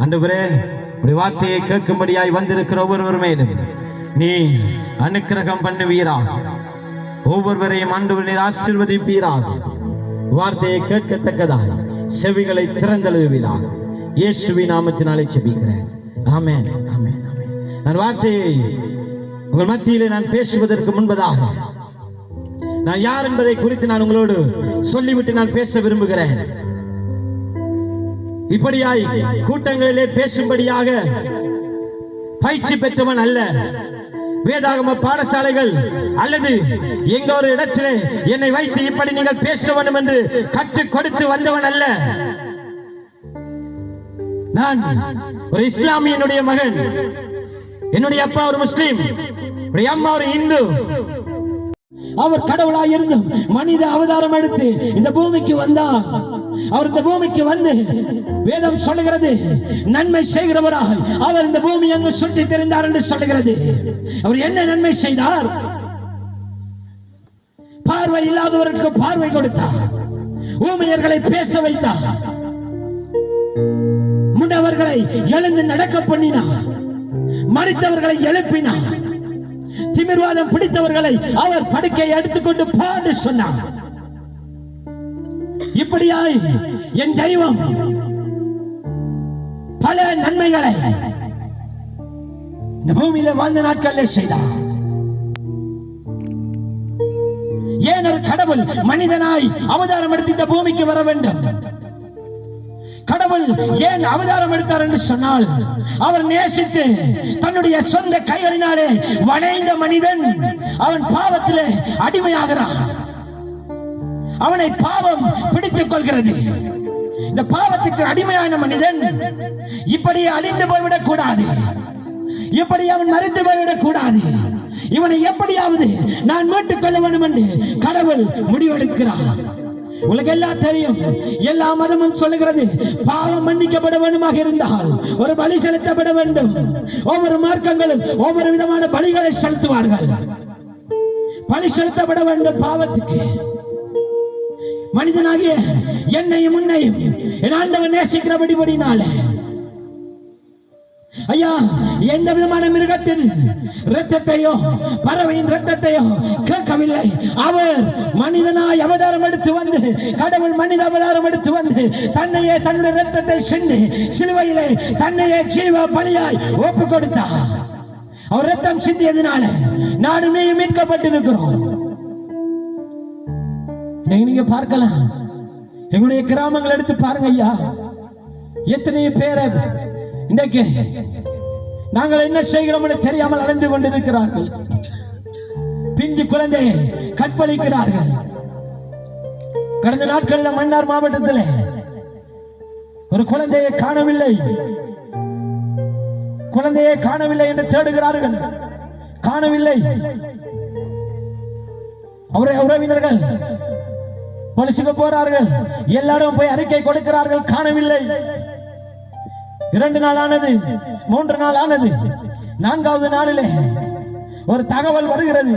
ஆண்டவரே, உம்முடைய வார்த்தையை கேட்கும்படியாய் வந்திருக்கிற ஒவ்வொருவர் மேலும் நீ அனுக்கிரகம் பண்ணுவீராக. ஒவ்வொருவரையும் ஆண்டவர் நீர் ஆசீர்வதிப்பீராக. வார்த்தையை கேட்கத்தக்கதாய் செவிகளை திறந்தழுவீராக. இயேசுவின் நாமத்தினாலே ஜெபிக்கிறேன். ஆமென், ஆமென், ஆமென். நான் வார்த்தையை உங்கள் மத்தியிலே நான் பேசுவதற்கு முன்பதாக நான் யார் என்பதை குறித்து நான் உங்களோடு சொல்லிவிட்டு நான் பேச விரும்புகிறேன். இப்படியாய் கூட்டங்களிலே பேசும்படியாக பயிற்சி பெற்றவன் அல்ல. வேதாகம பாடசாலைகள் அல்லது எங்க ஒரு இடத்திலே என்னை வைத்து இப்படி நீங்கள் பேச வேண்டும் என்று கற்றுக் கொடுத்து வந்தவன் அல்ல. நான் ஒரு இஸ்லாமியனுடைய மகன். என்னுடைய அப்பா ஒரு முஸ்லிம், என்னுடைய அம்மா ஒரு இந்து. அவர் கடவுளாய் இருந்தும் மனித அவதாரம் எடுத்து இந்த பூமிக்கு வந்தார். அவர் இந்த பூமிக்கு வந்து வேதம் சொல்லுகிறது நன்மை செய்கிறவராக அவர் இந்த பூமி அங்கு சுற்றி தெரிந்தார் என்று சொல்லுகிறது. அவர் என்ன நன்மை செய்தார்? பார்வை இல்லாதவருக்கு பார்வை கொடுத்தார், ஊமையர்களை பேச வைத்தார், முடவர்களை எழுந்து நடக்க பண்ணினார், மரித்தவர்களை எழுப்பினார், திமிர்வாதம் பிடித்தவர்களை அவர் படுக்கையை எடுத்துக்கொண்டு பாடு சொன்னார். இப்படியாய் என் தெய்வம் பல நன்மைகளை இந்த பூமியில வாழ்ந்த நாட்களில் செய்தார். ஏன் ஒரு கடவுள் மனிதனாய் அவதாரம் எடுத்து இந்த பூமிக்கு வர வேண்டும்? கடவுள் ஏன் அவதாரம் எடுத்தார் என்று சொன்னால், அவர் நேசித்து தன்னுடைய சொந்த கைகளினாலே வணைந்த மனிதன் அவன் பாவத்திலே அடிமையாகிறான். அவனை பாவம் பிடித்துக் கொள்கிறது. இந்த பாவத்துக்கு அடிமையான மனிதன் இப்படி அழிந்து போய்விடக் கூடாது, இப்படி அவன் மறித்து போய்விடக் கூடாது. இவனை எப்படியாவது நான் மீட்டுக் கொள்ள வேண்டும் என்று கடவுள் முடிவெடுக்கிறார். உங்களுக்கு எல்லாம் தெரியும், எல்லா மதமும் சொல்லுகிறது பாவம் மன்னிக்கப்பட வேண்டுமாக இருந்தால் ஒரு பலி செலுத்தப்பட வேண்டும். ஒவ்வொரு மார்க்கங்களும் ஒவ்வொரு விதமான பலிகளை செலுத்துவார்கள். பலி செலுத்தப்பட வேண்டும் பாவத்துக்கு. மனிதனாகிய என்னையும் உன்னையும் என் ஆண்டவன் நேசிக்கிறபடினால ஐயா, எந்த விதமான மிருகத்தின் இரத்தத்தையோ பறவையின் இரத்தத்தையோ கேட்கவில்லை. அவர் மனிதனாய் அவதாரம் எடுத்து வந்து, கடவுள் மனித அவதாரம் எடுத்து வந்து தன்னையே தன்னுடைய இரத்தத்தை சிந்தி சிலுவையிலே தன்னையே ஜீவ பலியாய் ஒப்பு கொடுத்தார். அவர் இரத்தம் சிந்தியதினால நானும் நீயும் மீட்கப்பட்டிருக்கிறோம். நீங்க பார்க்கலாம், எங்களுடைய கிராமங்கள் எடுத்து பாருங்க ஐயா, எத்தனை பேரை இன்றைக்கு நாங்கள் என்ன செய்கிறோம் என்று தெரியாமல் அலைந்து கொண்டிருக்கிறார்கள். பிஞ்சு குழந்தையை கற்பழிக்கிறார்கள். கடந்த நாட்களில் மன்னார் மாவட்டத்தில் ஒரு குழந்தையை காணவில்லை, குழந்தையை காணவில்லை என்று தேடுகிறார்கள். காணவில்லை. அவருடைய உறவினர்கள் போலீசுக்கு போறார்கள், எல்லாரும் போய் அறிக்கை கொடுக்கிறார்கள், காணவில்லை. 2 நாள் ஆனது, 3 நாள் ஆனது. 4வது நாளிலே ஒரு தகவல் வருகிறது.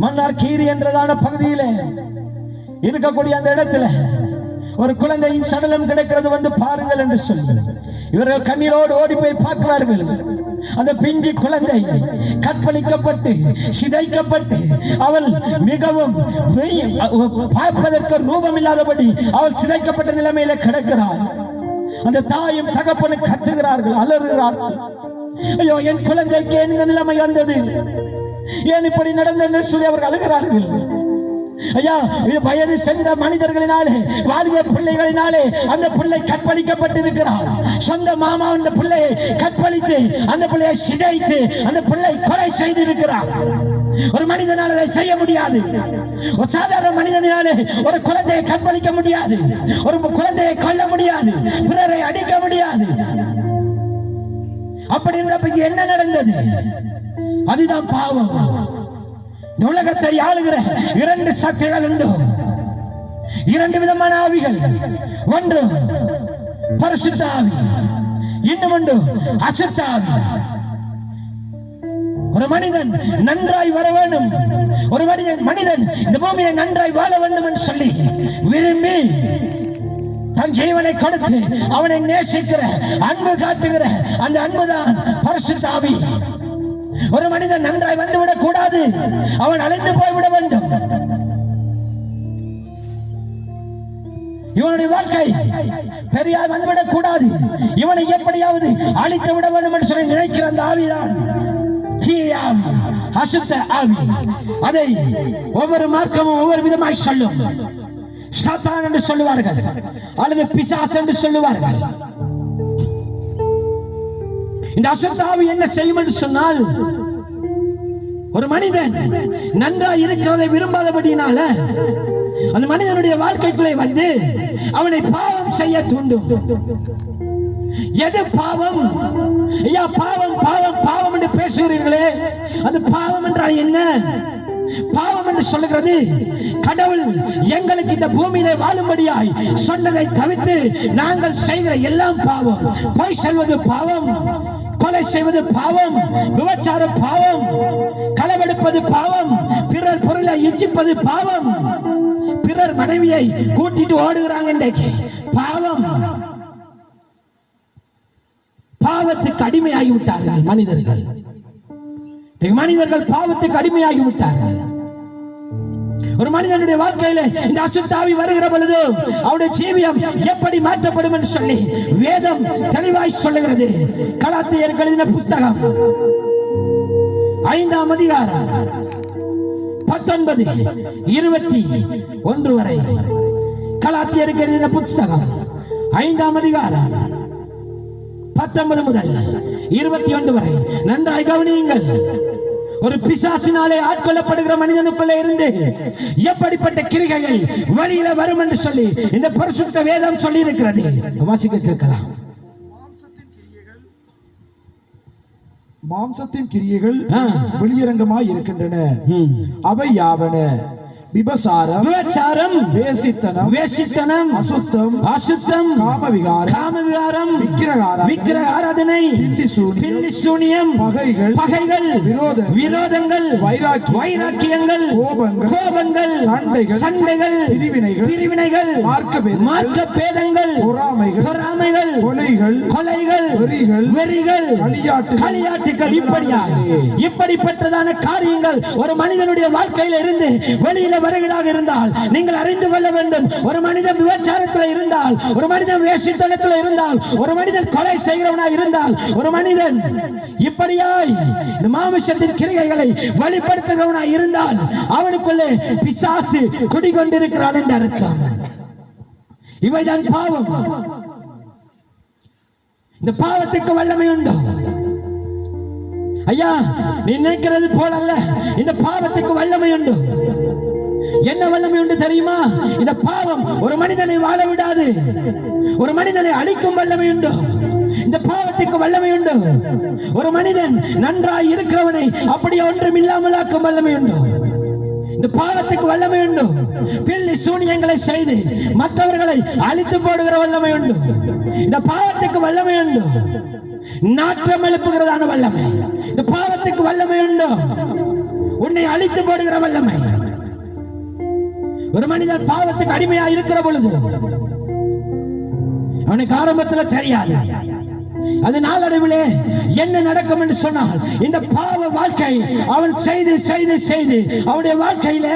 மன்னார் கீரி என்றதான பகுதியிலே இருக்கக்கூடிய அந்த இடத்துல ஒரு குழந்தையின் சடலம் கிடைக்கிறது, வந்து பாருங்கள் என்று சொல்லி இவர்கள் கண்ணீரோடு ஓடி போய் பார்க்கிறார்கள். அந்த பிஞ்சு குழந்தை கற்பழிக்கப்பட்டு சிதைக்கப்பட்டு அவள் மிகவும் பார்ப்பதற்கு ரூபம் இல்லாதபடி அவள் சிதைக்கப்பட்ட நிலைமையில கிடக்கிறாள். அந்த தாயும் தகப்பனும் கத்துகிறார்கள், அலறுகிறார்கள். ஐயோ, என் குழந்தைக்கு என்ன நிலைமை வந்தது, ஏன் இப்படி நடந்தது சொல்லி அவர்கள் அழுகிறார்கள். ஐயா, வயது சென்ற மனிதர்களினாலே, வாலிப பிள்ளைகளினாலே அந்த பிள்ளை கற்பழிக்கப்பட்டிருக்கிறார். சொந்த மாமா அந்த பிள்ளையை கற்பழித்து அந்த பிள்ளையை சிதைத்து அந்த பிள்ளை கொலை செய்திருக்கிறார். ஒரு மனிதனால் அதை செய்ய முடியாது. ஒரு சாதாரண மனிதனாலே ஒரு குழந்தையை கற்பழிக்க முடியாது, ஒரு குழந்தையை கொல்ல முடியாது, பிறரை அடிக்க முடியாது. அப்படி இருந்தப்ப என்ன நடந்தது? அதுதான் பாவம். உலகத்தை ஆளுகிற 2 சக்திகள் உண்டு, 2 விதமான ஆவிகள். ஒன்று பரிசுத்த ஆவி, இன்னும் ஒன்று அசுத்த ஆவி. ஒரு மனிதன் நன்றாய் வர வேண்டும், ஒரு மனிதன் இந்த பூமியை நன்றாய் வாழ வேண்டும் என்று சொல்லி விரும்பி தன் ஜீவனை கொடுத்து அவனை நேசிக்கிற அன்பு காட்டுகிற அந்த அன்புதான் பரிசுத்த ஆவி. ஒரு மனிதன் நன்றாய் வந்துவிடக் கூடாது, அவன் அழிந்து போய்விட வேண்டும். இவனுடைய வாழ்க்கை பெரியார் வந்துவிடக் கூடாது, இவனை எப்படியாவது அழித்து விட வேண்டும் என்று சொல்லி நினைக்கிற அந்த ஆவிதான் தீய ஆவி, அசுத்த ஆவி. அதை ஒவ்வொரு மார்க்கமும் ஒவ்வொரு விதமாய் சொல்லும். சாத்தான் என்று சொல்லுவார்கள், அல்லது பிசாசு என்று சொல்லுவார்கள். இந்த அசுத்த ஆவி என்ன செய்யும் என்று சொன்னால், ஒரு மனிதன் நன்றாய் இருக்கிறதை விரும்பாதபடினால அந்த மனிதனுடைய வாழ்க்கைக்குள்ளே வந்து அவனை பாவம் செய்ய தூண்டும். எது பாவம்? ஐயா, பாவம் பாவம் பாவம் என்று பேசுகிறீர்களே, அது பாவம் என்றால் என்ன? பாவம் என்று சொல்லுகிறது, கடவுள் எங்களுக்கு இந்த பூமியிலே வாழும்படியாய் சொன்னதை தவிர்த்து நாங்கள் செய்கிற எல்லாம் பாவம். பொய் சொல்வது பாவம், கொலை செய்வது பாவம், விபச்சாரம் பாவம், களவெடுப்பது பாவம், பிறர் பொருளை இச்சிப்பது பாவம், பிறர் மனைவியை கூட்டிட்டு ஓடுகிறாங்க இன்றைக்கு பாவம். பாவத்துக்கு அடிமையாகி விட்டார்கள் மனிதர்கள். மனிதர்கள் பாவத்துக்கு அடிமையாகி விட்டார்கள். ஒரு மனிதனுடைய வாழ்க்கையில இந்த அசுத்த ஆவி வருகிற பொழுது அவருடைய ஜீவியம் எப்படி மாற்றப்படும் என்று சொல்லி வேதம் தெளிவாய் சொல்லுகிறது. கலாத்தியருக்கு எழுதின புஸ்தகம் 5ஆம் அதிகாரம் 19, 21 வரை. கலாத்தியருக்கு எழுதின புஸ்தகம் 5ஆம் அதிகாரம் 19 முதல் 21 வரை நன்றாய் கவனியுங்கள். ஒரு பிசாசினாலே ஆட்கொள்ளப்படுகிற மனிதனுக்குள்ளே இருந்து எப்படிப்பட்ட கிரிகைகள் வழியில வரும் என்று சொல்லி இந்த பரிசுத்த வேதம் சொல்லி இருக்கிறது. வாசிக்க கேட்கலாம். மாம்சத்தின் கிரியைகள் வெளியரங்கமாய் இருக்கின்றன. அவை யாவன: விபசாரம், வேசித்தனம், அசுத்தம், காமவிகாரம், விக்கிரக ஆராதனை, பில்லி சூனியம், பகைகள், விரோதங்கள், வைராக்கியங்கள், கோபங்கள், சண்டைகள், பிரிவினைகள், மார்க்க பேதங்கள், பொறாமைகள், கொலைகள், வெறிகள், களியாட்டுகள், இப்படிப்பட்டதான காரியங்கள் ஒரு மனிதனுடைய வாழ்க்கையில் இருந்து வெளியில வருகிறாக இருந்தால் நீங்கள் அறிந்து கொள்ள வேண்டும். ஒரு மனிதன் விபச்சாரத்தில் இருந்தால், ஒரு மனிதன் வேசித்தனத்தில் இருந்தால், ஒரு மனிதன் கொலை செய்கிறவனாய் இருந்தால், ஒரு மனிதன் இப்படியாய் இந்த மாமிசத்தின் கிரியைகளை வெளிப்படுத்துகிறவனாய் இருந்தால் அவனுக்குள்ளே பிசாசு குடிகொண்டிருக்கிறான் என்று அர்த்தம். இவைதான் பாவம். இந்த பாவத்துக்கு வல்லமை உண்டு. ஐயா, நீ நினைக்கிறது போல அல்ல, இந்த பாவத்துக்கு வல்லமை உண்டு. என்ன வல்லமை உண்டு தெரியுமா? இந்த பாவம் ஒரு மனிதனை வாழ விடாது, ஒரு மனிதனை அழிக்கும் வல்லமை உண்டு. இந்த பாவத்துக்கு வல்லமை உண்டு. ஒரு மனிதன் நன்றாய் இருக்கிறவனை அப்படியே ஒன்றும் இல்லாமல் ஆக்கும் வல்லமை உண்டு. இந்த பாவத்துக்கு வல்லமை உண்டு. பில்லி சூனியங்களை செய்து மற்றவர்களை அழித்து போடுகிற வல்லமை உண்டு. இந்த பாவத்துக்கு வல்லமை உண்டு. நாற்றம் எழுப்புகிறதான வல்லமை இந்த பாவத்துக்கு வல்லமை உண்டு. உன்னை அழித்து போடுகிற வல்லமை. ஒரு மனிதன் பாவத்துக்கு அடிமையா இருக்கிற பொழுது அவனுக்கு ஆரம்பத்தில் தெரியாது, அது நாளடைவிலே என்ன நடக்கும் என்று சொன்னால், இந்த பாவ வாழ்க்கை அவன் செய்து செய்து செய்து அவனுடைய வாழ்க்கையில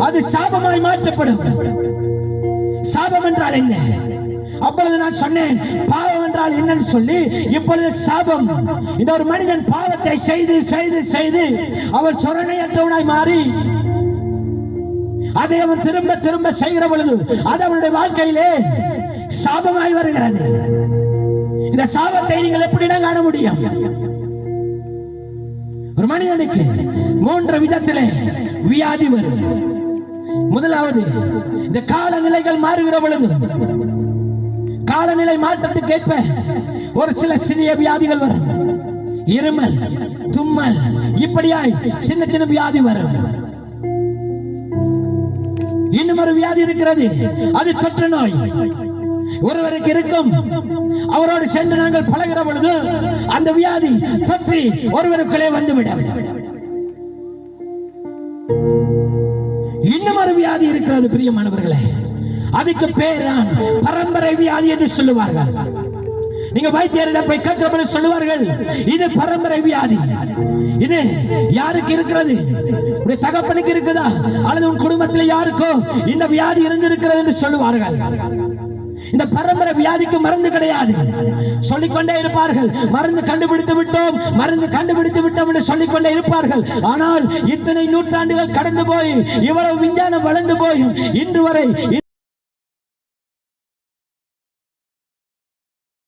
அது சாபமாய் மாற்றப்படும். சாபம் என்றால் என்ன? அப்பொழுது நான் சொன்னேன் பாவம் என்றால் என்னன்னு சொல்லி. இப்பொழுது சாபம், இந்த ஒரு மனிதன் பாவத்தை செய்து செய்து செய்து அவன் சொரணையற்றவனாய் மாறி அதை அவன் திரும்ப திரும்ப செய்கிற பொழுது அது அவனுடைய வாழ்க்கையிலே சாபமாய் வருகிறது. இந்த சாபத்தை நீங்கள் எப்படிதான் காண முடியும்? ஒரு மனிதனுக்கு 3 விதத்திலே வியாதி வரும். முதலாவது, இந்த காலநிலைகள் மாறுகிற பொழுது காலநிலை மாற்றத்துக்கு ஏற்ப ஒரு சில சிறிய வியாதிகள் வரும். இருமல், தும்மல், இப்படியாய் சின்ன சின்ன வியாதி வரும். இன்னும் ஒரு வியாதி இருக்கிறது, அது தொற்று நோய். ஒருவருக்கு இருக்கும், அவரோடு சென்று நாங்கள் பழகிற பொழுது அந்த வியாதி தொற்றி ஒருவருக்குள்ளே வந்துவிடும். இன்னும் ஒரு வியாதி இருக்கிறது பிரியமானவர்களே, அதுக்கு பேரான் பரம்பரை வியாதி என்று சொல்லுவார்கள். நீங்க வைத்தியரிடம் போய் கேட்கிறப்ப சொல்லுவார்கள், இது பரம்பரை வியாதி. இது யாருக்கு இருக்கிறது? உடைய தகப்பனுக்கு இருக்குதா அல்லது உன் குடும்பத்தில் யாருக்கோ இந்த வியாதி இருந்திருக்கிறது என்று சொல்லுவார்கள். இந்த பரம்பரை வியாதிக்கு மருந்து கிடையாது. சொல்லிக்கொண்டே இருப்பார்கள், மருந்து கண்டுபிடித்து விட்டோம், மருந்து கண்டுபிடித்து விட்டோம் என்று சொல்லிக்கொண்டே இருப்பார்கள். ஆனால் இத்தனை நூற்றாண்டுகள் கடந்து போய், இவ்வளவு விஞ்ஞானம் வளர்ந்து போய் இன்று வரை